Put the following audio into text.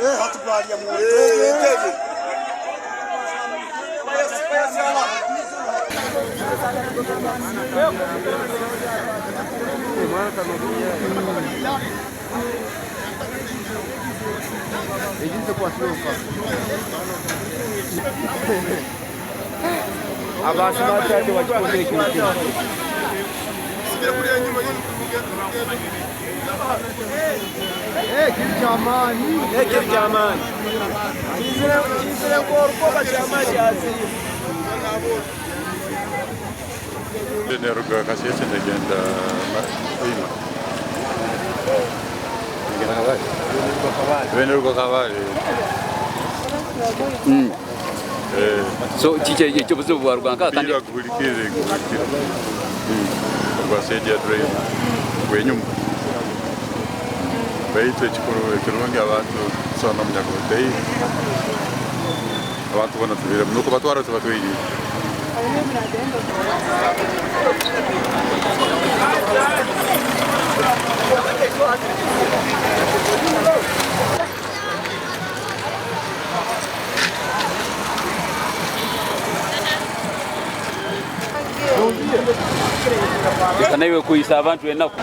hatubaliya mu Nerga kasih agenda lima. Nerga kawali. So chiche icyo buzo bwarwanga kandi kulikire. Basaidia drive kwenyuma. Baitwe chikuru abantu sona munyagote. Abantu bana tubira nuko batwara tubatwigi. Kana iwe kuisa abantu enako